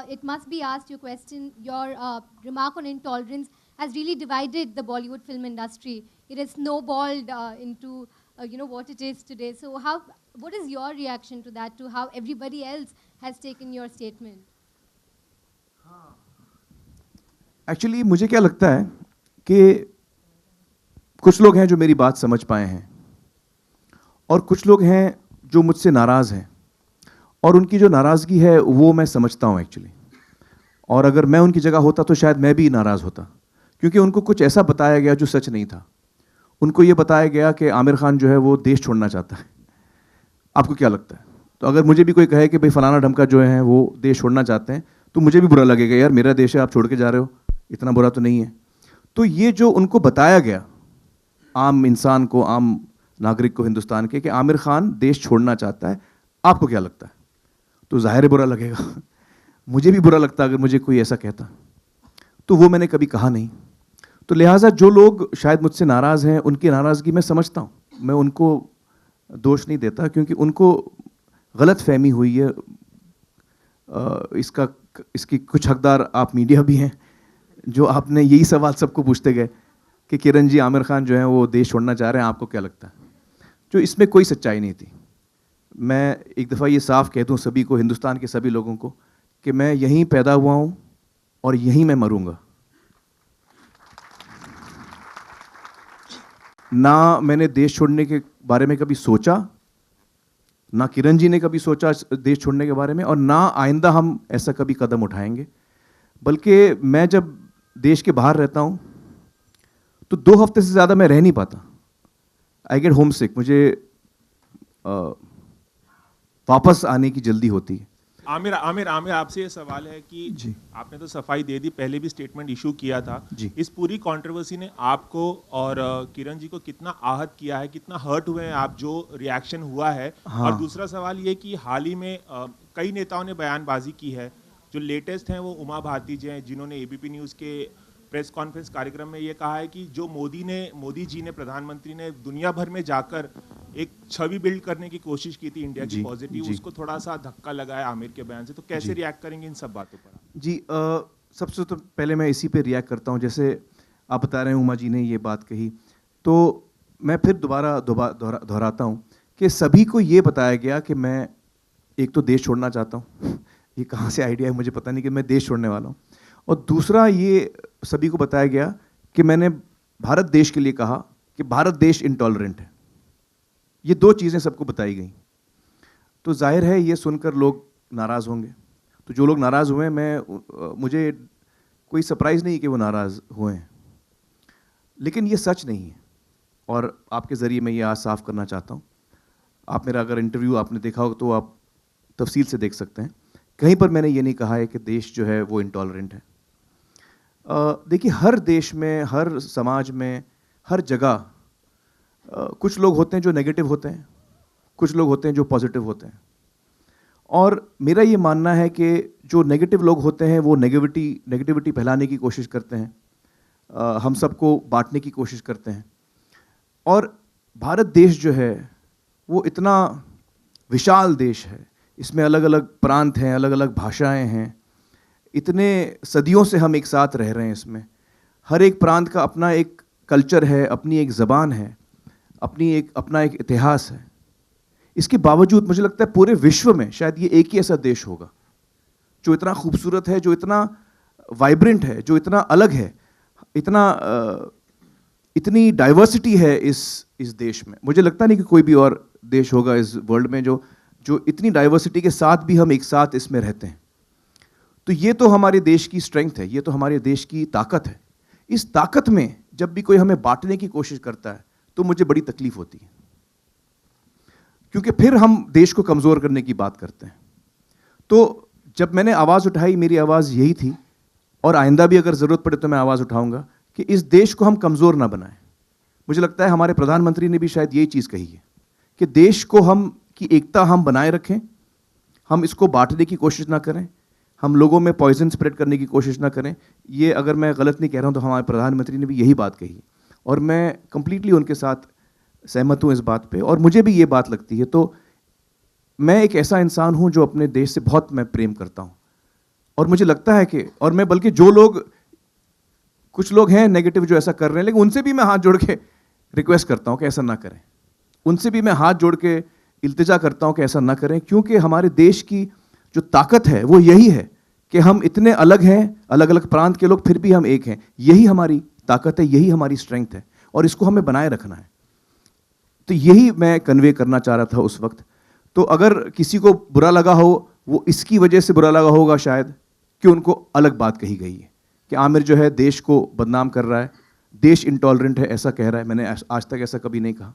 it must be asked, your question, your remark on intolerance has really divided the Bollywood film industry. It has snowballed into what it is today. So what is your reaction to that, to how everybody else has taken your statement? Actually मुझे क्या लगता है कि कुछ लोग हैं जो मेरी बात समझ पाए हैं और कुछ लोग हैं जो मुझसे नाराज़ हैं, और उनकी जो नाराज़गी है वो मैं समझता हूँ एक्चुअली। और अगर मैं उनकी जगह होता तो शायद मैं भी नाराज़ होता, क्योंकि उनको कुछ ऐसा बताया गया जो सच नहीं था। उनको ये बताया गया कि आमिर खान जो है वो देश छोड़ना चाहता है। आपको क्या लगता है? तो अगर मुझे भी कोई कहे कि भाई फलाना ढमका जो है वो देश छोड़ना चाहते हैं, तो मुझे भी बुरा लगेगा, यार मेरा देश है, आप छोड़ के जा रहे हो, इतना बुरा तो नहीं है। तो ये जो उनको बताया गया आम इंसान को, आम नागरिक को हिंदुस्तान के, कि आमिर खान देश छोड़ना चाहता है, आपको क्या लगता है? तो जाहिर है बुरा लगेगा। मुझे भी बुरा लगता अगर मुझे कोई ऐसा कहता, तो वो मैंने कभी कहा नहीं। तो लिहाजा जो लोग शायद मुझसे नाराज़ हैं, उनकी नाराज़गी मैं समझता हूँ, मैं उनको दोष नहीं देता, क्योंकि उनको गलत फहमी हुई है। इसकी कुछ हकदार आप मीडिया भी हैं, जो आपने यही सवाल सबको पूछते गए कि किरण जी आमिर खान जो है वो देश छोड़ना चाह रहे हैं, आपको क्या लगता है? जो इसमें कोई सच्चाई नहीं थी। मैं एक दफ़ा ये साफ कह दूं सभी को, हिंदुस्तान के सभी लोगों को, कि मैं यहीं पैदा हुआ हूँ और यहीं मैं मरूंगा। ना मैंने देश छोड़ने के बारे में कभी सोचा, ना किरण जी ने कभी सोचा देश छोड़ने के बारे में, और ना आइंदा हम ऐसा कभी कदम उठाएंगे। बल्कि मैं जब देश के बाहर रहता हूँ तो 2 हफ्ते से ज़्यादा मैं रह नहीं पाता। आई गेट होम सिक, मुझे वापस आने की जल्दी होती है। आमिर आमिर आमिर आपसे ये सवाल है कि जी, आपने तो सफाई दे दी, पहले भी स्टेटमेंट इशू किया था जी। इस पूरी कंट्रोवर्सी ने आपको और किरण जी को कितना आहत किया है, कितना हर्ट हुए हैं आप, जो रिएक्शन हुआ है? हाँ। और दूसरा सवाल ये कि हाल ही में कई नेताओं ने बयानबाजी की है। जो लेटेस्ट हैं वो उमा भारती जी हैं, जिन्होंने एबीपी न्यूज़ के प्रेस कॉन्फ्रेंस कार्यक्रम में ये कहा है कि जो मोदी जी ने, प्रधानमंत्री ने दुनिया भर में जाकर एक छवि बिल्ड करने की कोशिश की थी इंडिया की पॉजिटिव, उसको थोड़ा सा धक्का लगा है आमिर के बयान से। तो कैसे रिएक्ट करेंगे इन सब बातों पर? जी, सबसे तो पहले मैं इसी पे रिएक्ट करता हूँ। जैसे आप बता रहे हैं उमा जी ने ये बात कही, तो मैं फिर दोबारा दोहराता हूँ कि सभी को ये बताया गया कि मैं एक तो देश छोड़ना चाहता हूँ। ये कहाँ से आइडिया है मुझे पता नहीं कि मैं देश छोड़ने वाला हूँ। और दूसरा ये सभी को बताया गया कि मैंने भारत देश के लिए कहा कि भारत देश इंटॉलरेंट है। ये 2 चीज़ें सबको बताई गई। तो जाहिर है ये सुनकर लोग नाराज़ होंगे। तो जो लोग नाराज़ हुए हैं, मुझे कोई सरप्राइज़ नहीं कि वो नाराज़ हुए हैं, लेकिन ये सच नहीं है। और आपके ज़रिए मैं ये आज साफ़ करना चाहता हूँ। आप मेरा अगर इंटरव्यू आपने देखा हो तो आप तफसील से देख सकते हैं। कहीं पर मैंने ये नहीं कहा है कि देश जो है वो इंटॉलरेंट है। देखिए, हर देश में, हर समाज में, हर जगह कुछ लोग होते हैं जो नेगेटिव होते हैं, कुछ लोग होते हैं जो पॉजिटिव होते हैं। और मेरा ये मानना है कि जो नेगेटिव लोग होते हैं वो नेगेटिविटी फैलाने की कोशिश करते हैं, हम सबको बांटने की कोशिश करते हैं। और भारत देश जो है वो इतना विशाल देश है, इसमें अलग अलग प्रांत हैं, अलग अलग भाषाएं हैं, इतने सदियों से हम एक साथ रह रहे हैं। इसमें हर एक प्रांत का अपना एक कल्चर है, अपनी एक ज़बान है, अपना एक इतिहास है। इसके बावजूद मुझे लगता है पूरे विश्व में शायद ये एक ही ऐसा देश होगा जो इतना खूबसूरत है, जो इतना वाइब्रेंट है, जो इतना अलग है, इतनी डाइवर्सिटी है इस देश में। मुझे लगता नहीं कि कोई भी और देश होगा इस वर्ल्ड में जो इतनी डाइवर्सिटी के साथ भी हम एक साथ इसमें रहते हैं। तो ये तो हमारे देश की स्ट्रेंथ है, ये तो हमारे देश की ताकत है। इस ताकत में जब भी कोई हमें बांटने की कोशिश करता है तो मुझे बड़ी तकलीफ होती है, क्योंकि फिर हम देश को कमज़ोर करने की बात करते हैं। तो जब मैंने आवाज़ उठाई, मेरी आवाज़ यही थी, और आइंदा भी अगर ज़रूरत पड़े तो मैं आवाज़ उठाऊंगा कि इस देश को हम कमज़ोर ना बनाएं। मुझे लगता है हमारे प्रधानमंत्री ने भी शायद यही चीज़ कही है कि देश को की एकता हम बनाए रखें, हम इसको बांटने की कोशिश ना करें, हम लोगों में पॉइजन स्प्रेड करने की कोशिश ना करें। ये अगर मैं गलत नहीं कह रहा हूँ तो हमारे प्रधानमंत्री ने भी यही बात कही, और मैं कंप्लीटली उनके साथ सहमत हूँ इस बात पे, और मुझे भी ये बात लगती है। तो मैं एक ऐसा इंसान हूँ जो अपने देश से बहुत मैं प्रेम करता हूँ, और मुझे लगता है कि, और मैं बल्कि जो लोग, कुछ लोग हैं नेगेटिव जो ऐसा कर रहे हैं, लेकिन उनसे भी मैं हाथ जोड़ के रिक्वेस्ट करता हूं कि ऐसा ना करें। उनसे भी मैं हाथ जोड़ के इल्तिजा करता हूं कि ऐसा ना करें, क्योंकि हमारे देश की जो ताकत है वो यही है कि हम इतने अलग हैं, अलग अलग प्रांत के लोग, फिर भी हम एक हैं। यही हमारी ताकत है, यही हमारी स्ट्रेंथ है, और इसको हमें बनाए रखना है। तो यही मैं कन्वे करना चाह रहा था उस वक्त। तो अगर किसी को बुरा लगा हो, वो इसकी वजह से बुरा लगा होगा शायद कि उनको अलग बात कही गई है कि आमिर जो है देश को बदनाम कर रहा है, देश इंटॉलरेंट है, ऐसा कह रहा है। मैंने आज तक ऐसा कभी नहीं कहा।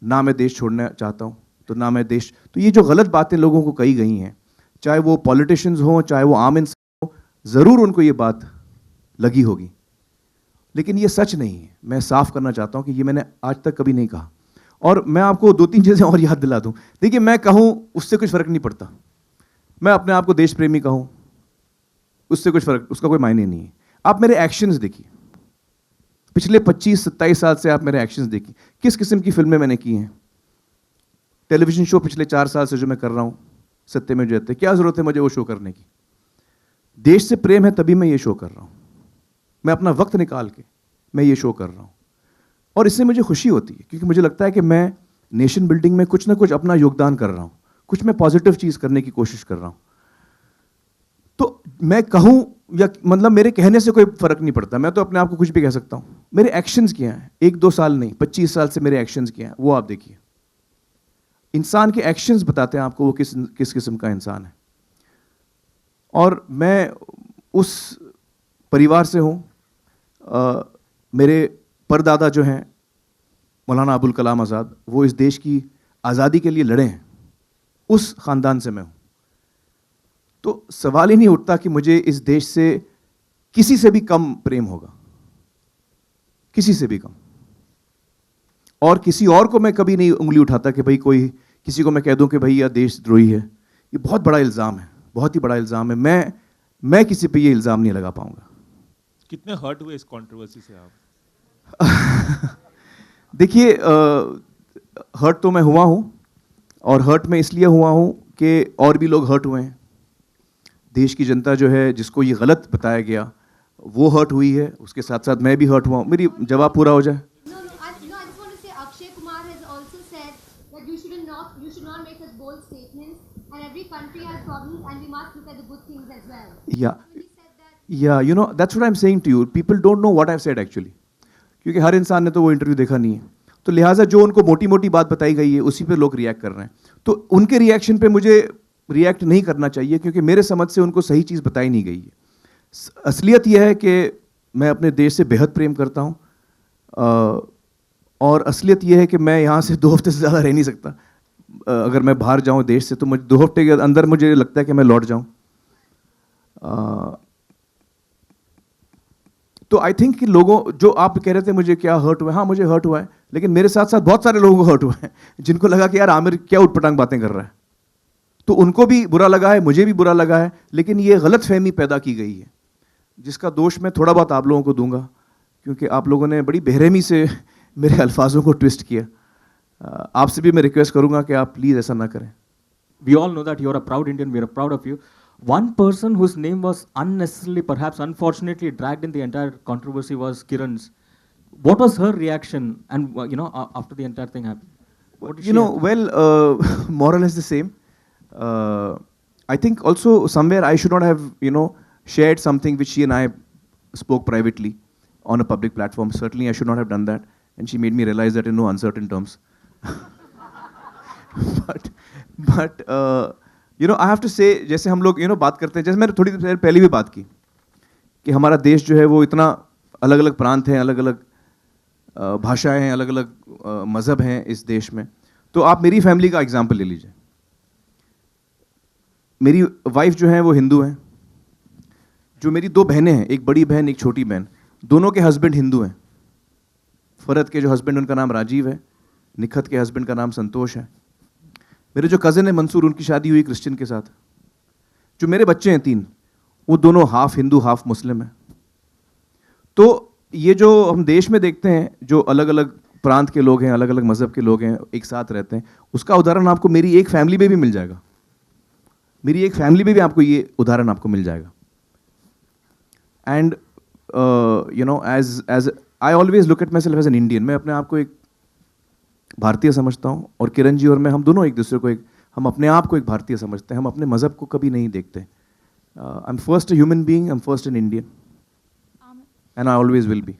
ना मैं देश छोड़ना चाहता हूँ, तो ना मैं देश, तो ये जो गलत बातें लोगों को कही गई हैं, चाहे वो पॉलिटिशियंस हों, चाहे वो आम इंसान हो, ज़रूर उनको ये बात लगी होगी, लेकिन ये सच नहीं है। मैं साफ करना चाहता हूँ कि ये मैंने आज तक कभी नहीं कहा। और मैं आपको 2-3 चीज़ें और याद दिला दूँ। देखिए, मैं कहूँ उससे कुछ फ़र्क नहीं पड़ता, मैं अपने आप को देश प्रेमी कहूँ, उससे कुछ फ़र्क, उसका कोई मायने नहीं है। आप मेरे एक्शंस देखिए, पिछले 25-27 साल से आप मेरे एक्शंस देखिए, किस किस्म की फिल्में मैंने की हैं। टेलीविज़न शो पिछले 4 साल से जो मैं कर रहा हूँ, सत्य में जयते, क्या ज़रूरत है मुझे वो शो करने की? देश से प्रेम है तभी मैं ये शो कर रहा हूँ। मैं अपना वक्त निकाल के मैं ये शो कर रहा हूँ, और इससे मुझे खुशी होती है, क्योंकि मुझे लगता है कि मैं नेशन बिल्डिंग में कुछ ना कुछ अपना योगदान कर रहा हूँ, कुछ मैं पॉजिटिव चीज़ करने की कोशिश कर रहा हूँ। तो मैं कहूँ या मतलब मेरे कहने से कोई फ़र्क नहीं पड़ता, मैं तो अपने आप को कुछ भी कह सकता हूँ। मेरे एक्शंस क्या हैं, 1-2 साल नहीं, 25 साल से मेरे एक्शंस क्या हैं, वो आप देखिए। इंसान के एक्शंस बताते हैं आपको वो किस किस्म का इंसान है। और मैं उस परिवार से हूँ, मेरे परदादा जो हैं मौलाना अबुल कलाम आज़ाद, वो इस देश की आज़ादी के लिए लड़े हैं, उस ख़ानदान से मैं हूँ। तो सवाल ही नहीं उठता कि मुझे इस देश से किसी से भी कम प्रेम होगा, किसी से भी कम। और किसी और को मैं कभी नहीं उंगली उठाता कि भाई कोई, किसी को मैं कह दूं कि भाई यह देशद्रोही है। ये बहुत बड़ा इल्ज़ाम है, बहुत ही बड़ा इल्ज़ाम है। मैं किसी पे ये इल्ज़ाम नहीं लगा पाऊंगा। कितने हर्ट हुए इस कंट्रोवर्सी से आप? देखिए, हर्ट तो मैं हुआ हूँ, और हर्ट मैं इसलिए हुआ हूँ कि और भी लोग हर्ट हुए हैं। देश की जनता जो है, जिसको ये गलत बताया गया, वो हर्ट हुई है, उसके साथ साथ मैं भी हर्ट हुआ हूँ। मेरी जवाब पूरा हो जाए। No, I just want to say Akshay Kumar has also said that you should not make such bold statements, and every country has problems, and we must look at the good things as well. Yeah. So he said that. Yeah, you know, that's what I'm saying to you. People don't know what I've said actually. क्योंकि हर इंसान ने तो वो interview देखा नहीं है, तो लिहाजा जो उनको मोटी मोटी बात बताई गई है उसी पे लोग रिएक्ट कर रहे हैं। तो उनके रिएक्शन पे मुझे रिएक्ट नहीं करना चाहिए, क्योंकि मेरे समझ से उनको सही चीज़ बताई नहीं गई है। असलियत यह है कि मैं अपने देश से बेहद प्रेम करता हूँ, और असलियत यह है कि मैं यहाँ से 2 हफ्ते से ज़्यादा रह नहीं सकता। अगर मैं बाहर जाऊँ देश से, तो मुझे 2 हफ्ते के अंदर मुझे लगता है कि मैं लौट जाऊँ। तो आई थिंक कि लोगों, जो आप कह रहे थे मुझे क्या हर्ट हुआ है, हाँ मुझे हर्ट हुआ है, लेकिन मेरे साथ साथ बहुत सारे लोगों को हर्ट हुआ है, जिनको लगा कि यार आमिर क्या उटपटांग बातें कर रहा है। तो उनको भी बुरा लगा है, मुझे भी बुरा लगा है, लेकिन ये गलतफहमी पैदा की गई है, जिसका दोष मैं थोड़ा बहुत आप लोगों को दूंगा, क्योंकि आप लोगों ने बड़ी बेरहमी से मेरे अल्फाजों को ट्विस्ट किया। आपसे भी मैं रिक्वेस्ट करूंगा कि आप प्लीज़ ऐसा ना करें। We all know that you're a proud Indian, we're proud of you. One person whose name was unnecessarily, perhaps unfortunately, dragged in the entire controversy was Kiran's. What was her reaction, and after the entire thing happened? What did she have? Well, more or less the same. I think also somewhere I should not have, shared something which she and I spoke privately on a public platform. Certainly I should not have done that, and she made me realize that in no uncertain terms. but I have to say, जैसे हम लोग बात करते हैं, जैसे मैंने थोड़ी देर पहले भी बात की कि हमारा देश जो है वो इतना अलग अलग प्रांत हैं, अलग अलग भाषाएं हैं, अलग अलग मज़हब हैं इस देश में। तो आप मेरी फैमिली का एग्जाम्पल ले लीजिए। मेरी वाइफ जो है वो हिंदू हैं, जो मेरी 2 बहनें हैं, एक बड़ी बहन एक छोटी बहन, दोनों के हस्बैंड हिंदू हैं। फरहत के जो हस्बैंड, उनका नाम राजीव है, निखत के हस्बैंड का नाम संतोष है। मेरे जो कज़न है मंसूर, उनकी शादी हुई क्रिश्चियन के साथ। जो मेरे बच्चे हैं 3, वो दोनों हाफ हिंदू हाफ मुस्लिम हैं। तो ये जो हम देश में देखते हैं, जो अलग अलग प्रांत के लोग हैं, अलग अलग मज़हब के लोग हैं, एक साथ रहते हैं, उसका उदाहरण आपको मेरी एक फैमिली में भी मिल जाएगा। मेरी एक फैमिली में भी आपको ये उदाहरण आपको मिल जाएगा. And you know as I always look at myself as an Indian. मैं अपने आप को एक भारतीय समझता हूँ और किरण जी और मैं, हम दोनों एक दूसरे को हम अपने आप को एक भारतीय समझते हैं. हम अपने मज़हब को कभी नहीं देखते. I am first a human being, I am first an Indian, and I always will be.